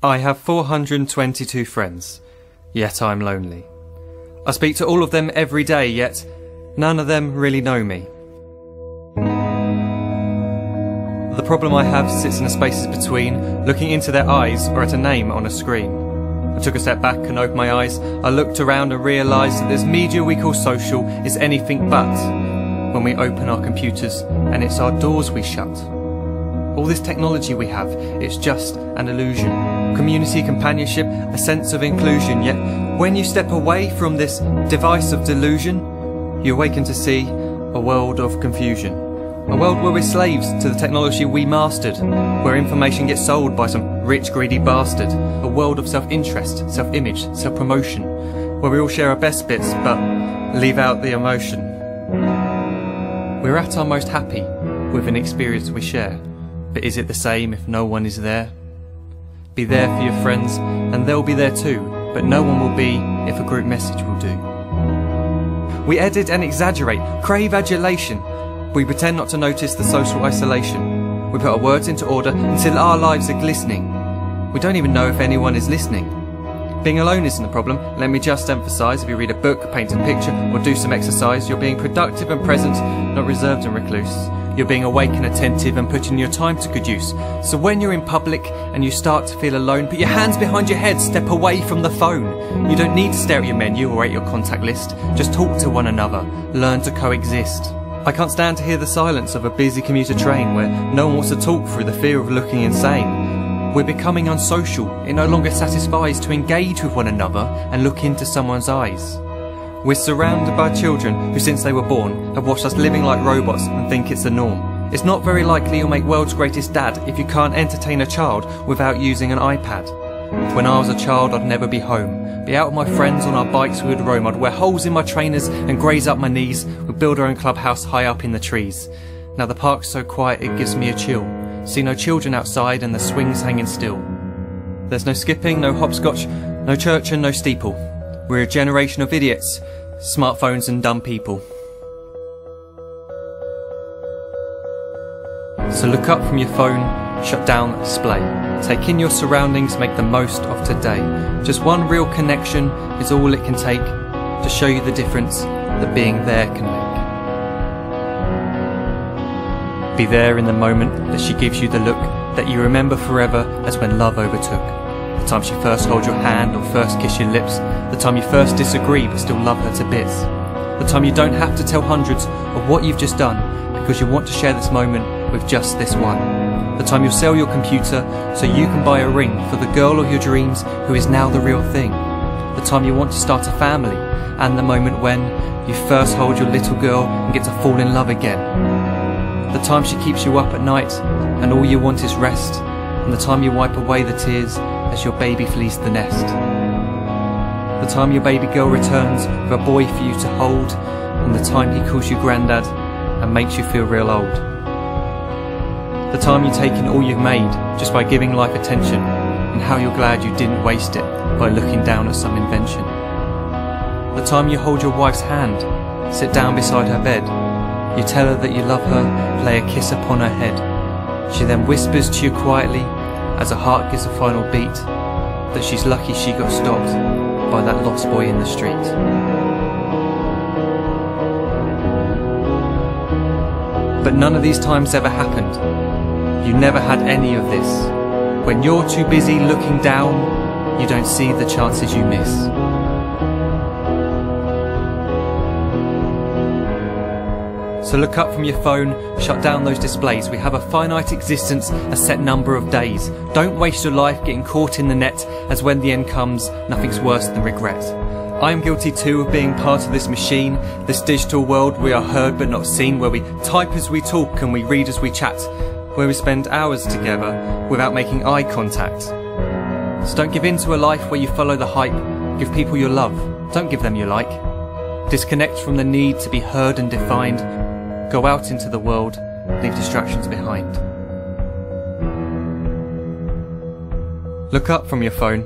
I have 422 friends, yet I'm lonely. I speak to all of them every day, yet none of them really know me. The problem I have sits in the spaces between looking into their eyes or at a name on a screen. I took a step back and opened my eyes. I looked around and realised that this media we call social is anything but when we open our computers, and it's our doors we shut. All this technology we have, it's just an illusion. Community, companionship, a sense of inclusion. Yet when you step away from this device of delusion, you awaken to see a world of confusion. A world where we're slaves to the technology we mastered, where information gets sold by some rich, greedy bastard. A world of self-interest, self-image, self-promotion, where we all share our best bits but leave out the emotion. We're at our most happy with an experience we share. But is it the same if no one is there? Be there for your friends, and they'll be there too, but no one will be if a group message will do. We edit and exaggerate, crave adulation. We pretend not to notice the social isolation. We put our words into order until our lives are glistening. We don't even know if anyone is listening. Being alone isn't the problem. Let me just emphasise, if you read a book, paint a picture, or do some exercise, you're being productive and present, not reserved and recluse. You're being awake and attentive and putting your time to good use. So when you're in public and you start to feel alone, put your hands behind your head, step away from the phone. You don't need to stare at your menu or at your contact list. Just talk to one another. Learn to coexist. I can't stand to hear the silence of a busy commuter train where no one wants to talk through the fear of looking insane. We're becoming unsocial. It no longer satisfies to engage with one another and look into someone's eyes. We're surrounded by children who, since they were born, have watched us living like robots and think it's the norm. It's not very likely you'll make world's greatest dad if you can't entertain a child without using an iPad. When I was a child, I'd never be home. Be out with my friends on our bikes, we would roam. I'd wear holes in my trainers and graze up my knees. We'd build our own clubhouse high up in the trees. Now the park's so quiet it gives me a chill. See no children outside and the swings hanging still. There's no skipping, no hopscotch, no church and no steeple. We're a generation of idiots, smartphones and dumb people. So look up from your phone, shut down the display. Take in your surroundings, make the most of today. Just one real connection is all it can take to show you the difference that being there can make. Be there in the moment that she gives you the look that you remember forever as when love overtook. The time she first holds your hand or first kiss your lips. The time you first disagree but still love her to bits. The time you don't have to tell hundreds of what you've just done because you want to share this moment with just this one. The time you'll sell your computer so you can buy a ring for the girl of your dreams who is now the real thing. The time you want to start a family, and the moment when you first hold your little girl and get to fall in love again. The time she keeps you up at night and all you want is rest, and the time you wipe away the tears as your baby flees the nest. The time your baby girl returns with a boy for you to hold, and the time he calls you granddad and makes you feel real old. The time you take in all you've made just by giving life attention, and how you're glad you didn't waste it by looking down at some invention. The time you hold your wife's hand, sit down beside her bed, you tell her that you love her, lay a kiss upon her head. She then whispers to you quietly as her heart gives a final beat that she's lucky she got stopped by that lost boy in the street. But none of these times ever happened. You never had any of this. When you're too busy looking down, you don't see the chances you miss. So look up from your phone, shut down those displays. We have a finite existence, a set number of days. Don't waste your life getting caught in the net, as when the end comes, nothing's worse than regret. I am guilty too of being part of this machine, this digital world we are heard but not seen, where we type as we talk and we read as we chat, where we spend hours together without making eye contact. So don't give in to a life where you follow the hype. Give people your love, don't give them your like. Disconnect from the need to be heard and defined. Go out into the world, leave distractions behind. Look up from your phone,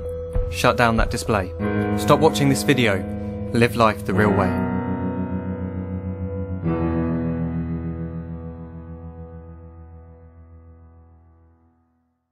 shut down that display. Stop watching this video, live life the real way.